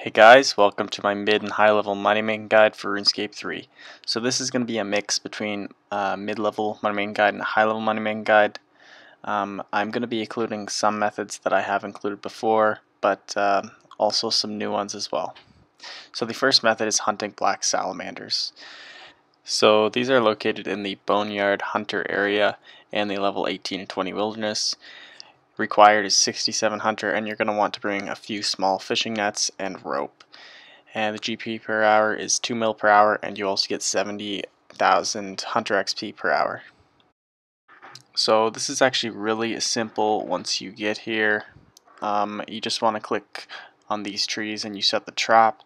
Hey guys, welcome to my mid and high level money making guide for RuneScape 3. So this is going to be a mix between mid level money making guide and a high level money making guide. I'm going to be including some methods that I have included before, but also some new ones as well. So the first method is hunting black salamanders. So these are located in the Boneyard Hunter area and the level 18 and 20 wilderness. Required is 67 hunter, and you're going to want to bring a few small fishing nets and rope. And the GP per hour is 2 mil per hour, and you also get 70,000 hunter XP per hour. So this is actually really simple. Once you get here, you just want to click on these trees and you set the trap.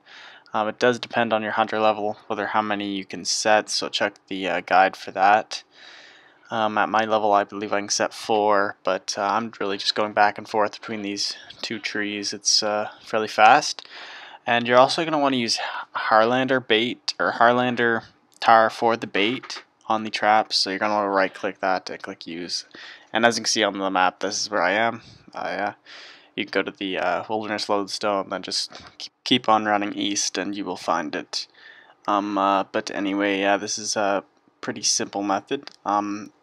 It does depend on your hunter level whether how many you can set, so check the guide for that. At my level I believe I can set 4, but I'm really just going back and forth between these two trees. It's fairly fast. And you're also going to want to use Harlander bait or Harlander tar for the bait on the traps. So you're going to want to right click that and click use. And as you can see on the map, this is where I am. You can go to the wilderness lodestone, then just keep on running east and you will find it. But anyway, yeah, this is a pretty simple method.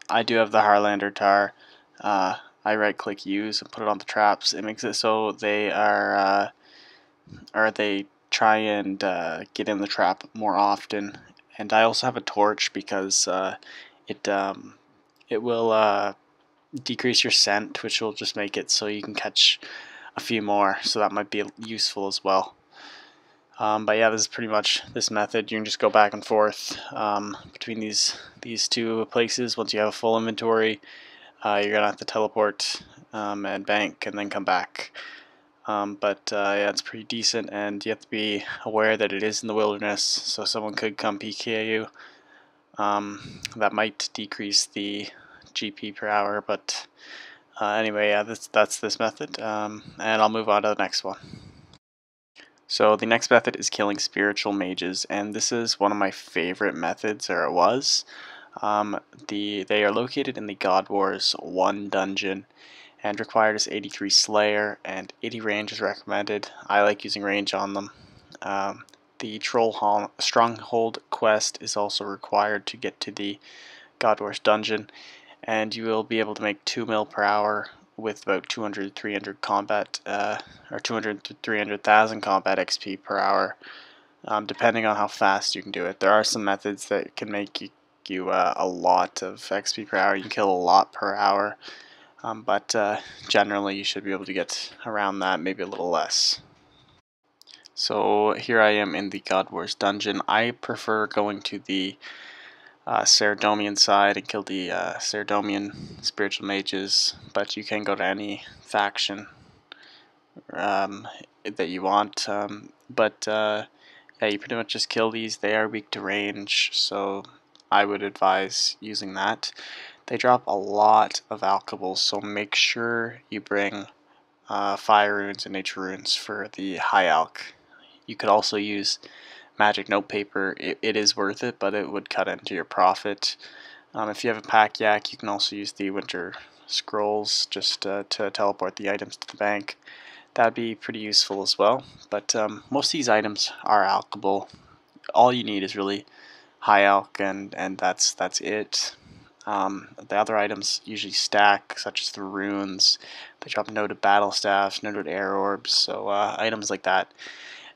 I do have the Harlander tar. I right click use and put it on the traps. It makes it so they are or they try and get in the trap more often. And I also have a torch because it will decrease your scent, which will just make it so you can catch a few more. So that might be useful as well. But yeah, this is pretty much this method. You can just go back and forth between these two places. Once you have a full inventory, you're gonna have to teleport and bank and then come back. Yeah, it's pretty decent, and you have to be aware that it is in the wilderness, so someone could come PK you. That might decrease the GP per hour, but anyway, yeah, that's this method, and I'll move on to the next one. So the next method is killing spiritual mages, and this is one of my favorite methods, or it was. They are located in the God Wars 1 dungeon, and required is 83 Slayer, and 80 range is recommended. I like using range on them. The Troll Stronghold quest is also required to get to the God Wars dungeon, and you will be able to make 2 mil per hour with about 200-300 combat, or 200-300,000 combat XP per hour, depending on how fast you can do it. There are some methods that can make you a lot of XP per hour. You can kill a lot per hour, but generally you should be able to get around that, maybe a little less. So here I am in the God Wars dungeon. I prefer going to the Ceradomian side and kill the Ceradomian spiritual mages, but you can go to any faction that you want. Yeah, you pretty much just kill these. They are weak to range, so I would advise using that. They drop a lot of alchables, so make sure you bring fire runes and nature runes for the high alch. You could also use magic notepaper. It is worth it, but it would cut into your profit. If you have a pack yak, you can also use the winter scrolls just to teleport the items to the bank. That'd be pretty useful as well. But most of these items are alchable. All you need is really high alch, and that's it. The other items usually stack, such as the runes. They drop noted battle staffs, noted air orbs, so items like that.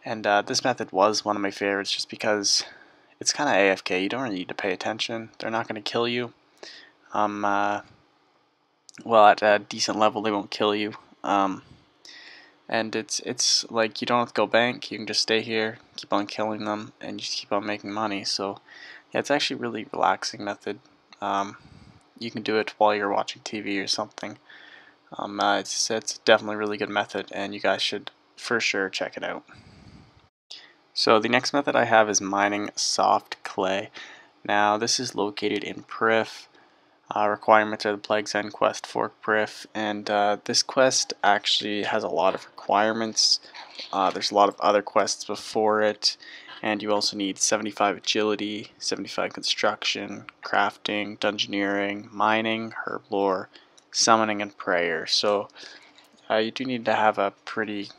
And this method was one of my favorites just because it's kind of AFK. You don't really need to pay attention. They're not going to kill you. Well, at a decent level, they won't kill you. And it's like you don't have to go bank. You can just stay here, keep on killing them, and just keep on making money. So yeah, it's actually a really relaxing method. You can do it while you're watching TV or something. It's definitely a really good method, and you guys should for sure check it out. So the next method I have is mining soft clay. Now this is located in Prif. Requirements are the Plague's End quest for Prif, and this quest actually has a lot of requirements. There's a lot of other quests before it, and you also need 75 agility, 75 construction, crafting, dungeoneering, mining, herb lore, summoning, and prayer. So you do need to have a pretty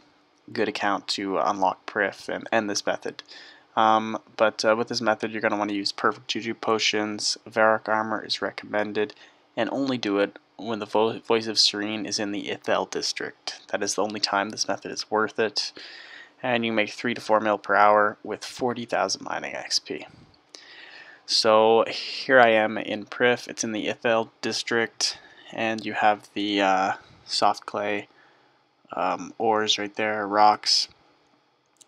good account to unlock Prif and this method. But with this method, you're going to want to use Perfect Juju Potions. Varrock Armor is recommended, and only do it when the Voice of Serene is in the Ithel district. That is the only time this method is worth it. And you make 3 to 4 mil per hour with 40,000 mining XP. So here I am in Prif. It's in the Ithel district, and you have the soft clay ores right there, rocks.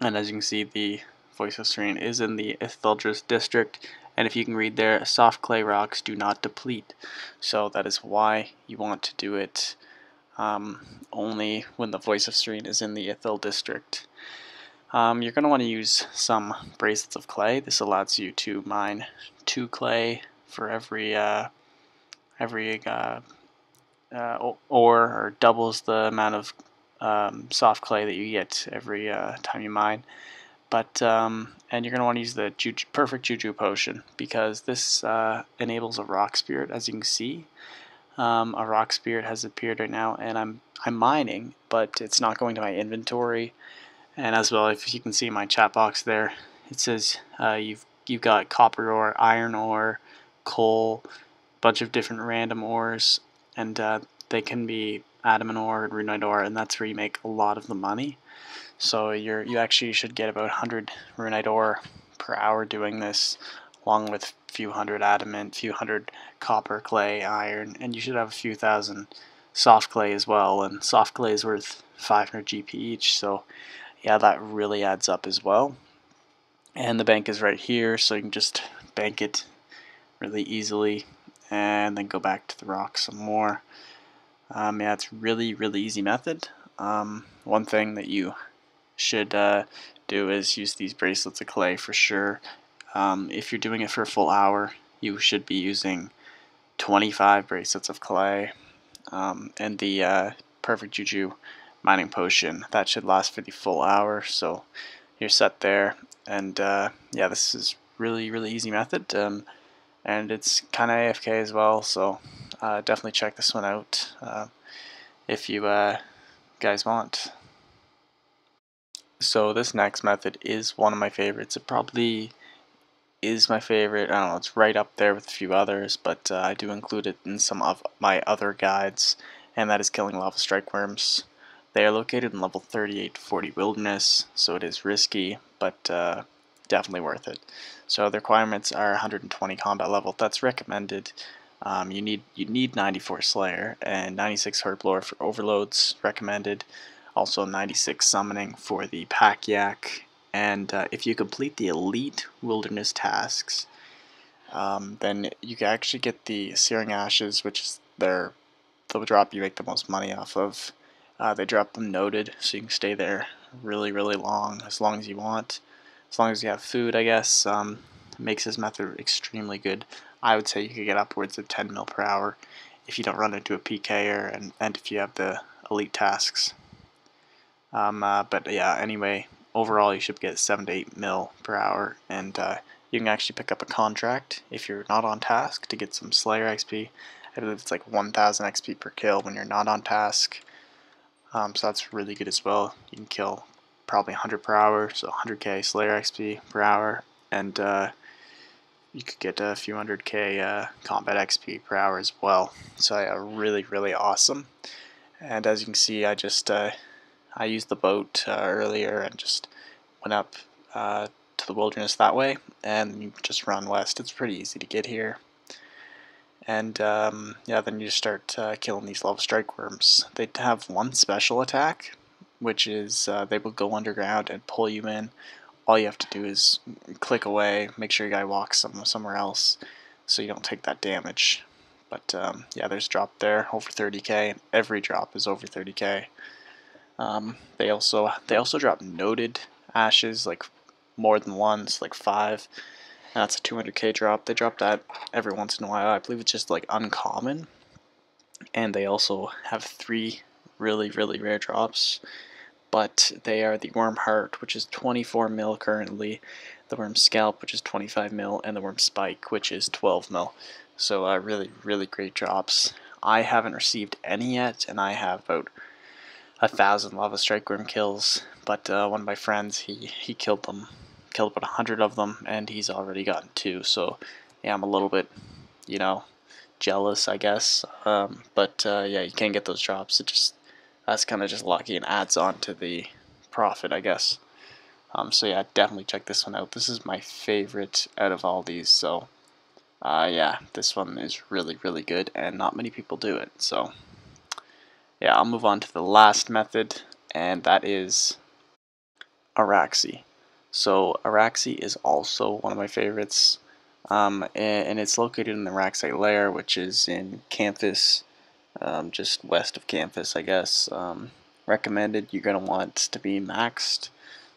And as you can see, the Voice of Serene is in the Ithel district, and if you can read there, soft clay rocks do not deplete. So that is why you want to do it only when the Voice of Serene is in the Ithel district. You're going to want to use some bracelets of clay. This allows you to mine 2 clay for every ore, or doubles the amount of soft clay that you get every time you mine. But and you're going to want to use the Perfect Juju Potion, because this enables a rock spirit. As you can see, a rock spirit has appeared right now, and I'm mining, but it's not going to my inventory. And as well, if you can see in my chat box there, it says you've got copper ore, iron ore, coal, a bunch of different random ores, and they can be adamant ore and runite ore, and that's where you make a lot of the money. So you actually should get about 100 runite ore per hour doing this, along with a few hundred adamant, few hundred copper, clay, iron, and you should have a few thousand soft clay as well. And soft clay is worth 500 GP each, so yeah, that really adds up as well. And the bank is right here, so you can just bank it really easily and then go back to the rock some more. Yeah, it's really easy method. One thing that you should do is use these bracelets of clay for sure. If you're doing it for a full hour, you should be using 25 bracelets of clay, and the Perfect Juju mining potion that should last for the full hour. So you're set there, and yeah, this is really easy method, and it's kind of AFK as well. So definitely check this one out if you guys want. So this next method is one of my favorites. It probably is my favorite. I don't know, it's right up there with a few others, but I do include it in some of my other guides, and that is killing lava strikeworms. They are located in level 38 to 40 wilderness, so it is risky, but definitely worth it. So the requirements are 120 combat level. That's recommended. You need 94 Slayer and 96 Herblore for overloads, recommended. Also 96 summoning for the pack yak. And if you complete the elite wilderness tasks, then you can actually get the Searing Ashes, which is the drop you make the most money off of. They drop them noted, so you can stay there really long as you want. As long as you have food, I guess. Makes this method extremely good. I would say you could get upwards of 10 mil per hour if you don't run into a PKer, and if you have the elite tasks. But yeah, anyway, overall you should get 7 to 8 mil per hour, and you can actually pick up a contract if you're not on task to get some Slayer XP. I believe it's like 1000 XP per kill when you're not on task. So that's really good as well. You can kill probably 100 per hour, so 100k Slayer XP per hour, and you could get a few 100k combat XP per hour as well. So yeah, really awesome. And as you can see, I just I used the boat earlier and just went up to the wilderness that way, and you just run west. It's pretty easy to get here. And yeah, then you just start killing these lava strikeworms. They have one special attack, which is they will go underground and pull you in. All you have to do is click away, make sure your guy walks somewhere else, so you don't take that damage. But yeah, there's a drop there, over 30k. Every drop is over 30k. They also drop noted ashes, like more than once, like 5. And that's a 200k drop. They drop that every once in a while. I believe it's just like uncommon. And they also have 3 really rare drops, but they are the Worm Heart, which is 24 mil currently, the Worm Scalp, which is 25 mil, and the Worm Spike, which is 12 mil. So really great drops. I haven't received any yet, and I have about 1,000 lava strikeworm kills, but one of my friends, he killed about 100 of them, and he's already gotten 2. So yeah, I'm a little bit, you know, jealous, I guess. But yeah, you can't get those drops. That's kind of just lucky and adds on to the profit, I guess. So yeah, definitely check this one out. This is my favorite out of all these. So yeah, this one is really, really good, and not many people do it. So yeah, I'll move on to the last method, and that is Araxi. So Araxi is also one of my favorites, and it's located in the Araxite layer, which is in Canvas, just west of Canvas, I guess. Recommended, you're going to want to be maxed,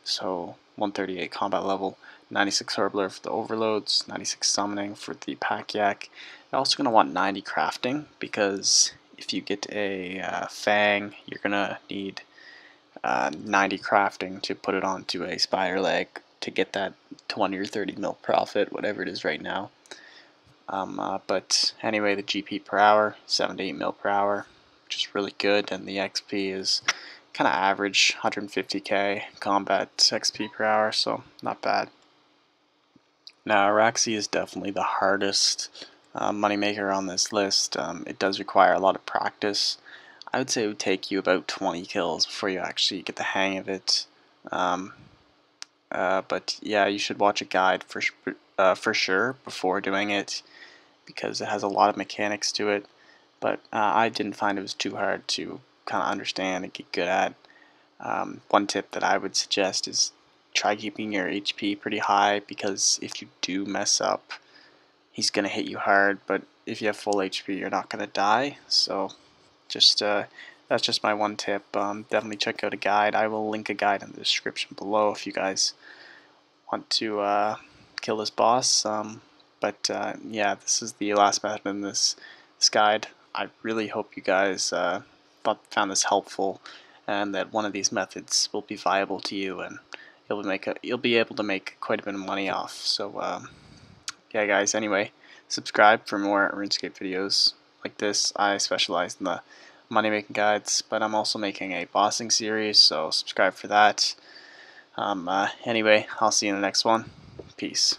so 138 combat level, 96 Harbler for the overloads, 96 summoning for the pack yak. You're also going to want 90 crafting, because if you get a fang, you're going to need 90 crafting to put it onto a spider leg to get that 20 or 30 mil profit, whatever it is right now. But anyway, the GP per hour, 7 to 8 mil per hour, which is really good, and the XP is kind of average, 150k combat XP per hour, so not bad. Now, Araxi is definitely the hardest moneymaker on this list. It does require a lot of practice. I would say it would take you about 20 kills before you actually get the hang of it. But yeah, you should watch a guide for sure before doing it, because it has a lot of mechanics to it. But I didn't find it was too hard to kind of understand and get good at. One tip that I would suggest is try keeping your HP pretty high, because if you do mess up, he's going to hit you hard, but if you have full HP, you're not going to die. So just that's just my one tip. Definitely check out a guide. I will link a guide in the description below if you guys want to kill this boss. But yeah, this is the last method in this guide. I really hope you guys found this helpful, and that one of these methods will be viable to you, and you'll be able to make quite a bit of money off. So yeah, guys. Anyway, subscribe for more RuneScape videos like this. I specialize in the money making guides, but I'm also making a bossing series, so subscribe for that. Anyway, I'll see you in the next one. Peace.